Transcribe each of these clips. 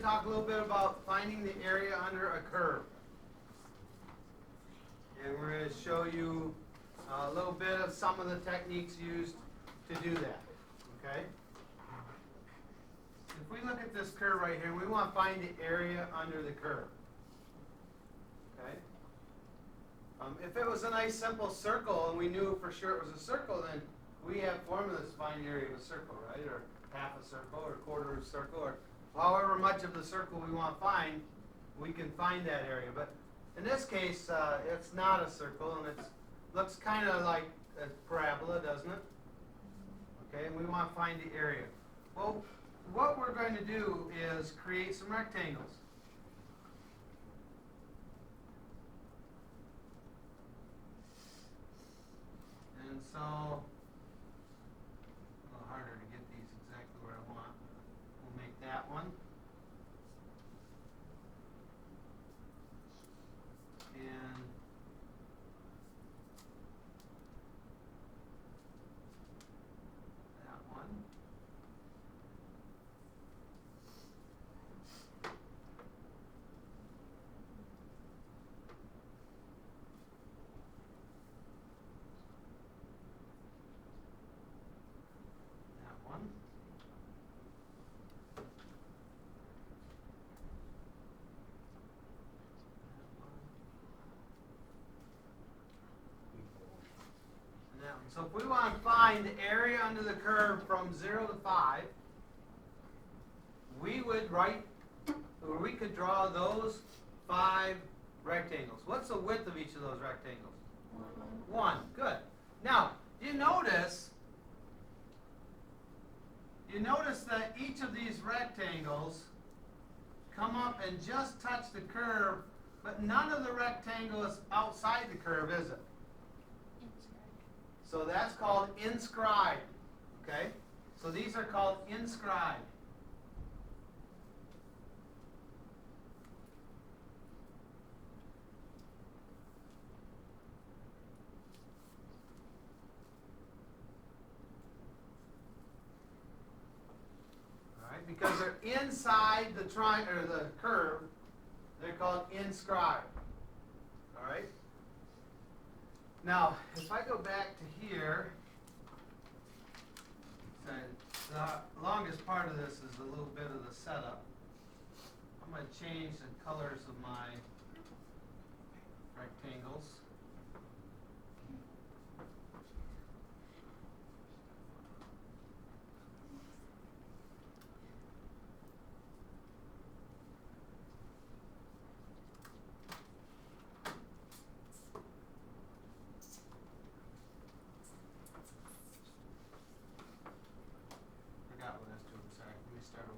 to talk a little bit about finding the area under a curve. And we're going to show you a little bit of some of the techniques used to do that. Okay? If we look at this curve right here, we want to find the area under the curve. Okay? If it was a nice simple circle and we knew for sure it was a circle, then we have formulas to find the area of a circle, right? Or half a circle, or a quarter of a circle, or however much of the circle we want to find, we can find that area. But in this case, it's not a circle, and it looks kind of like a parabola, doesn't it? Okay, and we want to find the area. Well, what we're going to do is create some rectangles. And so, a little harder to get these exactly where I want. We'll make that one. And that one. That one. And that one. So if we want to find the area under the curve from 0 to 5, we would we could draw those 5 rectangles. What's the width of each of those rectangles? 1. Good. Now, you notice that each of these rectangles come up and just touch the curve, but none of the rectangle is outside the curve, is it? So that's called inscribed. Okay? So these are called inscribed. All right? Because they're inside the triangle or the curve, they're called inscribed. All right? Now, if I go back to here, so the longest part of this is a little bit of the setup. I'm going to change the colors of my rectangles. Forgot what I was doing. Sorry. Let me start over.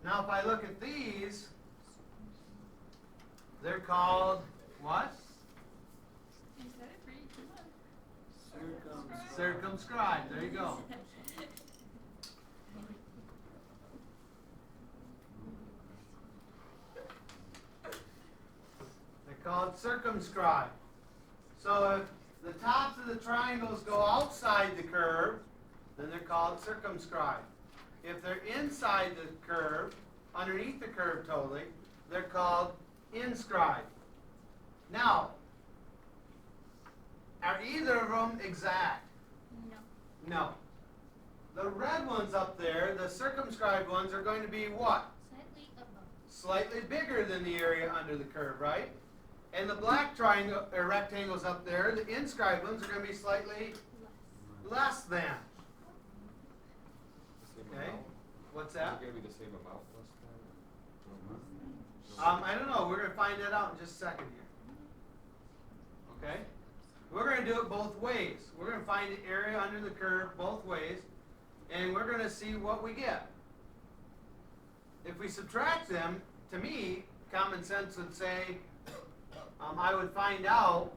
Now, if I look at these, they're called what? You said it pretty good. Circumscribed. There you go. They're called circumscribed. So if the tops of the triangles go outside the curve, then they're called circumscribed. If they're inside the curve, underneath the curve totally, they're called inscribed. Now, are either of them exact? No. No. The red ones up there, the circumscribed ones, are going to be what? slightly bigger than the area under the curve, right? And the black triangle or rectangles up there, the inscribed ones, are going to be slightly less than. The same Okay. amount? What's Is that? it gonna be the same amount less than? I don't know. We're going to find that out in just a second here. Okay? We're going to do it both ways. We're going to find the area under the curve both ways, and we're going to see what we get. If we subtract them, to me, common sense would say, I would find out.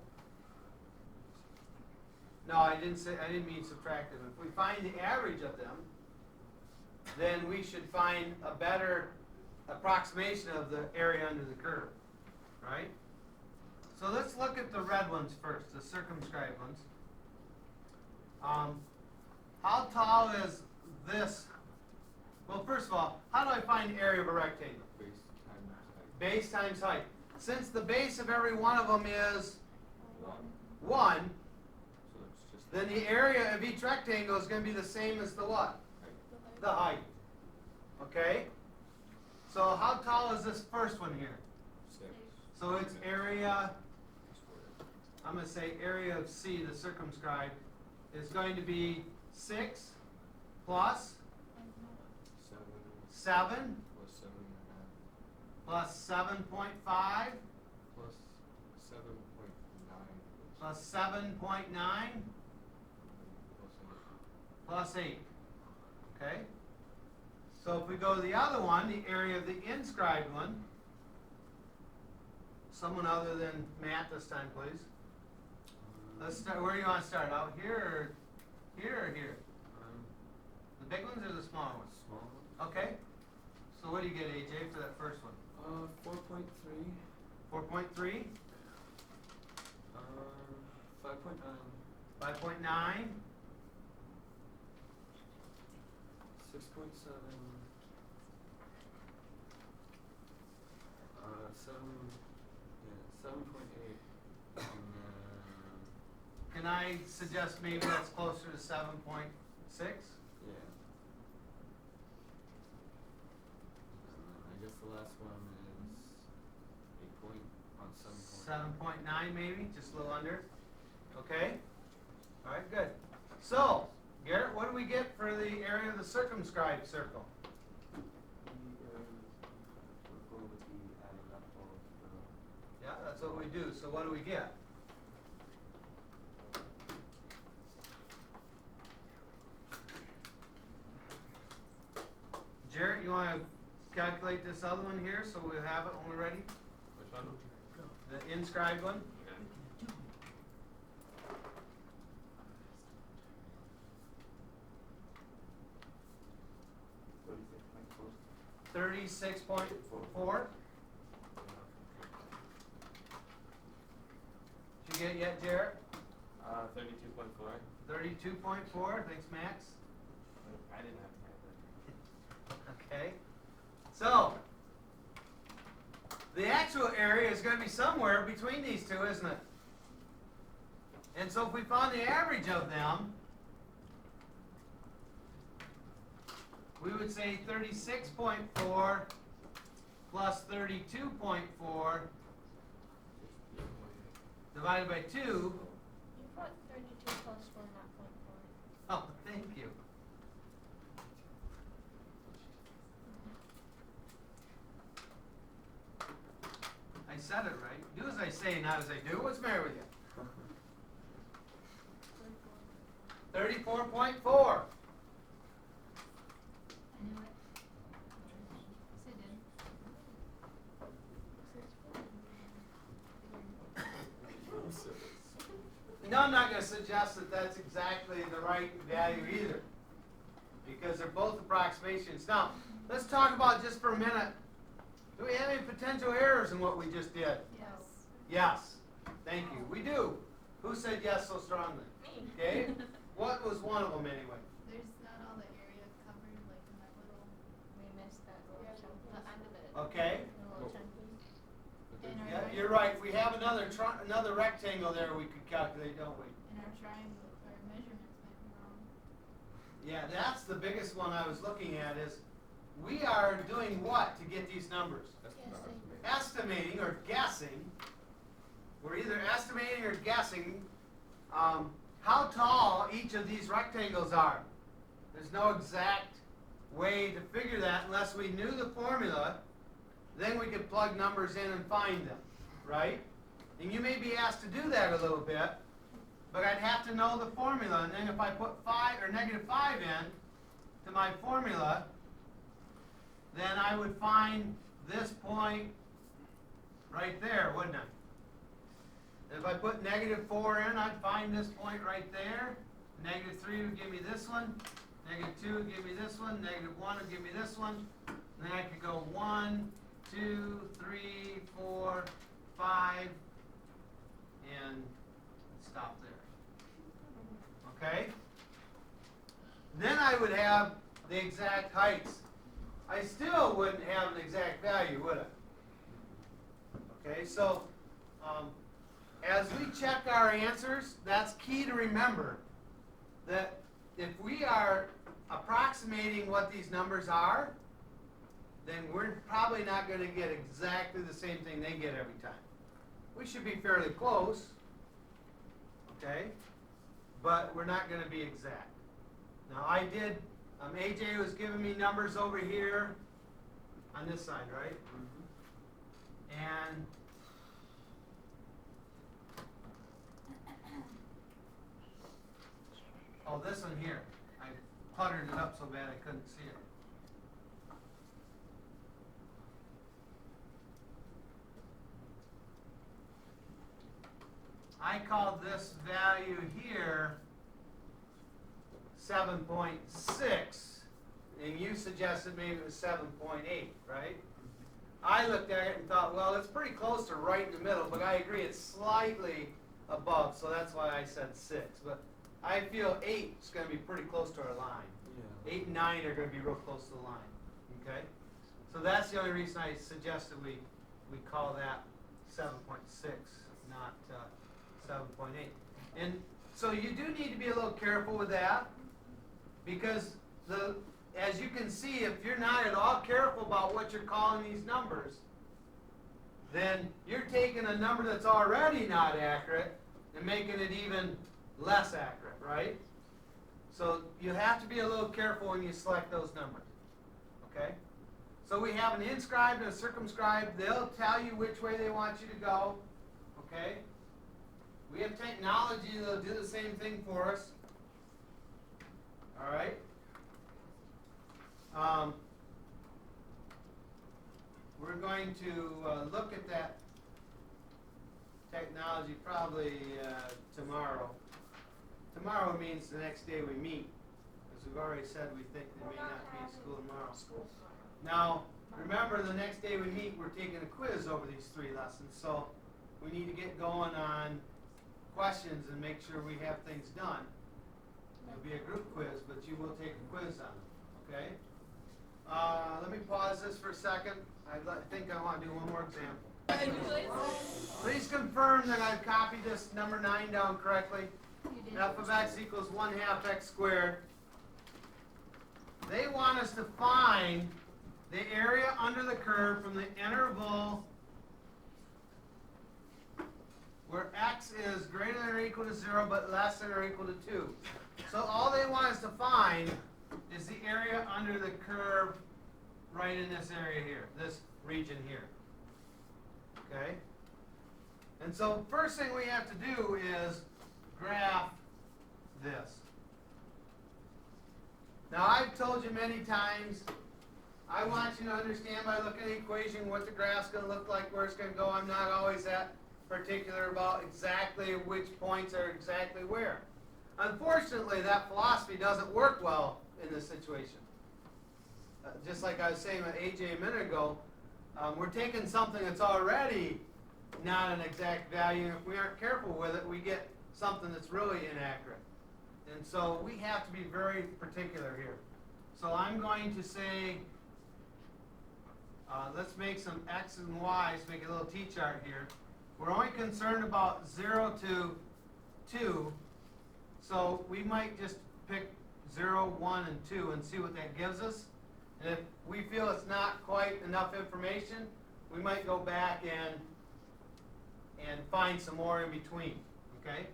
No, I didn't mean subtract them. If we find the average of them, then we should find a better approximation of the area under the curve, right? So let's look at the red ones first, the circumscribed ones. How tall is this? Well, first of all, how do I find the area of a rectangle? Base times height. Base times height. Since the base of every one of them is 1. 1, So it's just then the area of each rectangle is going to be the same as the what? height. The height. Okay? So how tall is this first one here? 6. So it's area, Squared. I'm going to say area of C, the circumscribed, is going to be 6 plus 7 7 plus 7.5 plus 7.5 plus 7.9 plus 7.9 plus 8. plus 8. Okay? So if we go to the other one, the area of the inscribed one, someone other than Matt this time, please. Let's start, where do you want to start? Out here or here or here? The big ones or the smaller ones? Small one. Okay. So what do you get, AJ, for that first one? 4.3. 4.3, 5.9. 5.9, 6.7. 7.8. Can I suggest maybe that's closer to 7.6? Yeah. I guess the last one is 8 point on 7.9. 7.9 maybe, just a little under. Okay? All right, good. So, Garrett, what do we get for the area of the circumscribed circle? Yeah, that's what we do. So what do we get? Jarrett, you want to calculate this other one here so we'll have it when we're ready? Which one? The inscribed one? Okay. 36.4. Did you get it yet, Jarrett? 32.4. 32.4. Thanks, Max. I didn't have to have that. Okay. So, the actual area is going to be somewhere between these two, isn't it? And so if we found the average of them, we would say 36.4 plus 32.4 divided by 2. You put 32 plus 4, not 0.4. Oh, thank you. I said it right. Do as I say, not as I do. What's the matter with you? 34.4. I knew it. Yes, I did. No, I'm not going to suggest that that's exactly the right value either, because they're both approximations. Now, let's talk about just for a minute, do we have any potential errors in what we just did? Yes. Yes. Thank you. We do. Who said yes so strongly? Me. Okay. What was one of them anyway? There's not all the area covered, like in that little. We missed that little Yeah, chunk, the end of it. Okay. the little chunky. In our Yeah, you're right. We have another rectangle there we could calculate, don't we? In our triangle, our measurements might be wrong. Yeah, that's the biggest one I was looking at is we are doing what to get these numbers? Estimating or guessing. We're either estimating or guessing how tall each of these rectangles are. There's no exact way to figure that unless we knew the formula. Then we could plug numbers in and find them, right? And you may be asked to do that a little bit, but I'd have to know the formula. And then if I put 5 or negative 5 in to my formula, then I would find this point right there, wouldn't I? If I put negative 4 in, I'd find this point right there. Negative 3 would give me this one. Negative 2 would give me this one. Negative 1 would give me this one. And then I could go 1, 2, 3, 4, 5, and stop there. Okay? Then I would have the exact heights. I still wouldn't have an exact value, would I? Okay, so as we check our answers, that's key to remember that if we are approximating what these numbers are, then we're probably not going to get exactly the same thing they get every time. We should be fairly close, okay? But we're not going to be exact. Now I did, AJ was giving me numbers over here on this side, right? And oh, this one here. I cluttered it up so bad I couldn't see it. I called this value here 7.6, and you suggested maybe it was 7.8, right? I looked at it and thought, well, it's pretty close to right in the middle, but I agree it's slightly above, so that's why I said 6. But I feel 8 is going to be pretty close to our line. Yeah. 8 and 9 are going to be real close to the line. Okay? So that's the only reason I suggested we call that 7.6, not 7.8. And so you do need to be a little careful with that, because as you can see, if you're not at all careful about what you're calling these numbers, then you're taking a number that's already not accurate and making it even less accurate, right? So you have to be a little careful when you select those numbers, okay? So we have an inscribed and a circumscribed. They'll tell you which way they want you to go, okay? We have technology that'll do the same thing for us, all right? We're going to look at that technology probably tomorrow. Tomorrow means the next day we meet, because we've already said we think they may not be in school tomorrow. Now, remember, the next day we meet, we're taking a quiz over these 3 lessons, so we need to get going on questions and make sure we have things done. It'll be a group quiz, but you will take a quiz on it, okay? Let me pause this for a second. I think I want to do one more example. Please confirm that I've copied this number 9 down correctly. F of x equals 1/2 x squared. They want us to find the area under the curve from the interval where x is greater than or equal to 0 but less than or equal to 2. So all they want us to find is the area under the curve right in this area here, this region here. Okay? And so first thing we have to do is graph this. Now I've told you many times, I want you to understand by looking at the equation what the graph's going to look like, where it's going to go. I'm not always that particular about exactly which points are exactly where. Unfortunately, that philosophy doesn't work well in this situation. Just like I was saying with AJ a minute ago, we're taking something that's already not an exact value, and if we aren't careful with it, we get something that's really inaccurate. And so we have to be very particular here. So I'm going to say, let's make some x and y's, make a little t-chart here. We're only concerned about 0 to 2, so we might just pick 0, 1, and 2 and see what that gives us. And if we feel it's not quite enough information, we might go back and find some more in between, okay?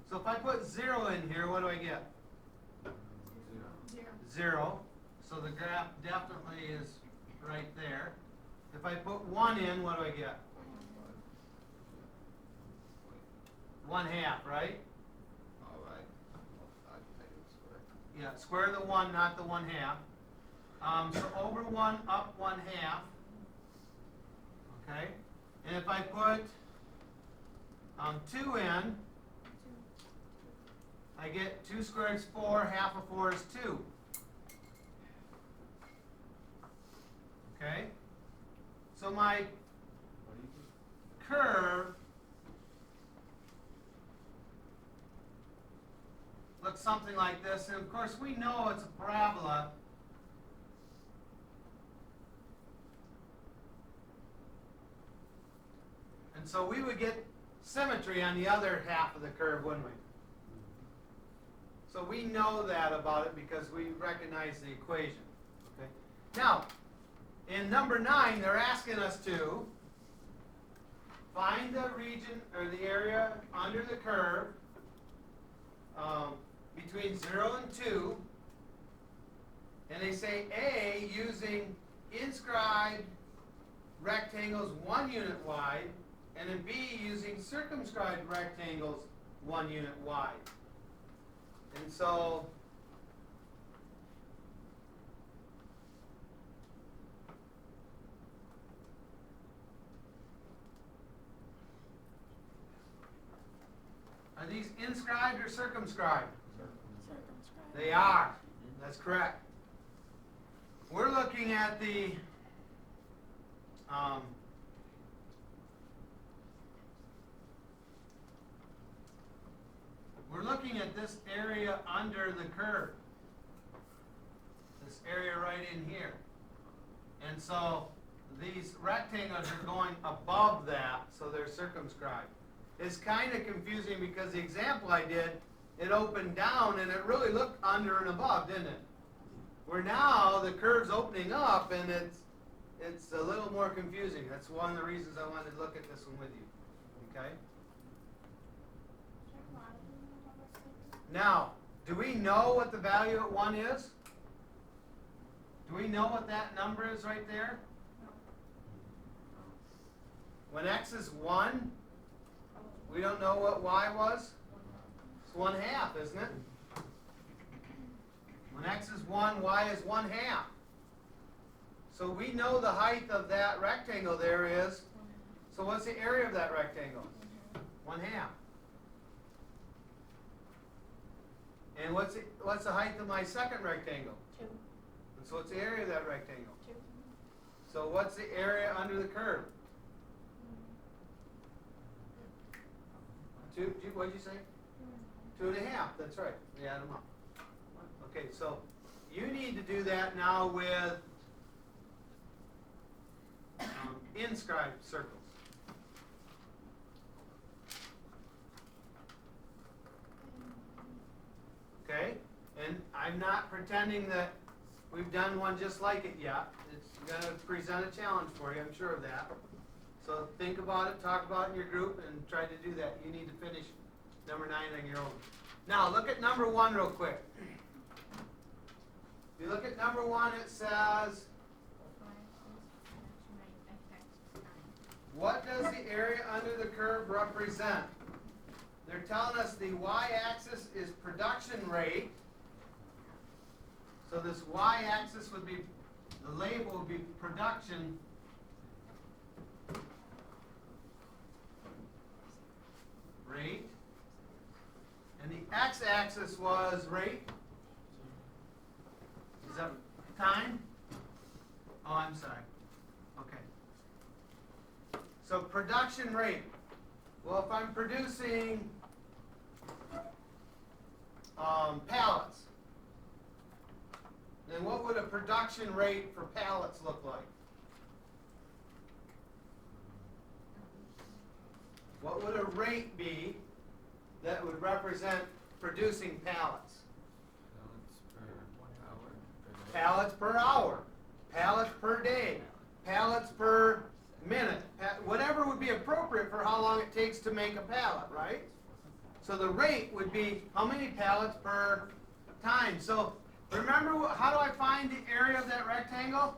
So if I put 0 in here, what do I get? 0. 0. So the graph definitely is right there. If I put 1 in, what do I get? 1/2, right? All right. I think it's square. Yeah, square the 1, not the 1/2. So over 1, up 1/2. Okay? And if I put 2 in, I get 2 squared is 4, half of 4 is 2. Okay? So my What do you think? curve looks something like this, and of course we know it's a parabola. And so we would get symmetry on the other half of the curve, wouldn't we? So we know that about it because we recognize the equation. Okay? Now, in number 9, they're asking us to find the region or the area under the curve between 0 and 2. And they say A, using inscribed rectangles 1 unit wide, and then B, using circumscribed rectangles 1 unit wide. And so are these inscribed or circumscribed? Circumscribed. They are. That's correct. We're looking at the we're looking at this area under the curve. This area right in here. And so these rectangles are going above that, so they're circumscribed. It's kind of confusing because the example I did, it opened down and it really looked under and above, didn't it? Where now the curve's opening up and it's a little more confusing. That's one of the reasons I wanted to look at this one with you. Okay? Now, do we know what the value at 1 is? Do we know what that number is right there? When x is 1, we don't know what y was? It's 1/2, isn't it? When x is 1, y is 1/2. So we know the height of that rectangle there is. So what's the area of that rectangle? 1/2. And what's the height of my second rectangle? 2. And so what's the area of that rectangle? 2. So what's the area under the curve? 2, what did you say? 2.5, that's right. We add them up. Okay, so you need to do that now with inscribed circles. Okay? And I'm not pretending that we've done one just like it yet. It's going to present a challenge for you, I'm sure of that. So think about it, talk about it in your group, and try to do that. You need to finish number 9 on your own. Now, look at number 1 real quick. If you look at number 1, it says, what does the area under the curve represent? They're telling us the y-axis is production rate. So this y-axis would be, the label would be production rate. And the x-axis was rate? Is that time? Oh, I'm sorry. Okay. So production rate. Well, if I'm producing pallets, then what would a production rate for pallets look like? What would a rate be that would represent producing pallets? Pallets per hour. Pallets per hour. pallets per day, pallets per minute, whatever would be appropriate for how long it takes to make a pallet, right? So the rate would be how many pallets per time. So remember, how do I find the area of that rectangle?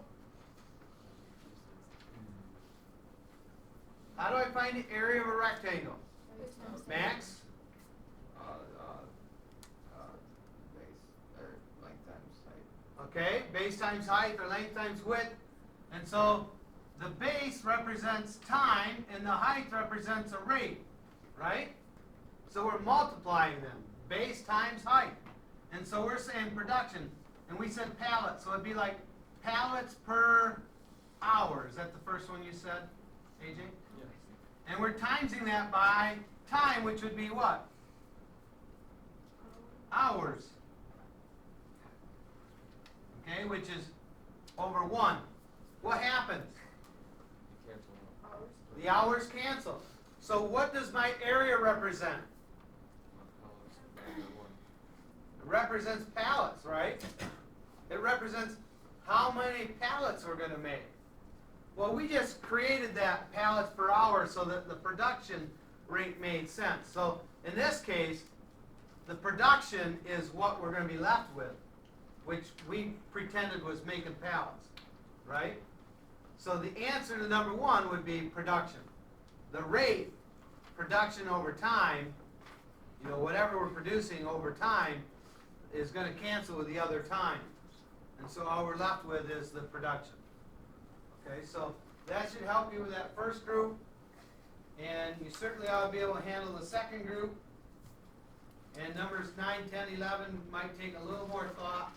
How do I find the area of a rectangle? Max? Base, or length times height. Okay, base times height or length times width. And so the base represents time and the height represents a rate, right? So we're multiplying them, base times height. And so we're saying production, and we said pallets, so it'd be like pallets per hour. Is that the first one you said, AJ? Yes. And we're timesing that by time, which would be what? Hours. Okay, which is over 1. What happens? You cancel out. The hours cancel. So what does my area represent? It represents pallets, right? It represents how many pallets we're going to make. Well, we just created that pallets per hour so that the production rate made sense. So in this case, the production is what we're going to be left with, which we pretended was making pallets, right? So the answer to number 1 would be production. The rate, production over time, you know, whatever we're producing over time is going to cancel with the other time. And so all we're left with is the production. Okay, so that should help you with that first group. And you certainly ought to be able to handle the second group. And numbers 9, 10, 11 might take a little more thought,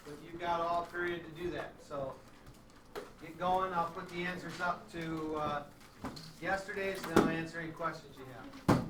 but you've got all period to do that. So get going. I'll put the answers up to yesterday's, and I'll answer any questions you have.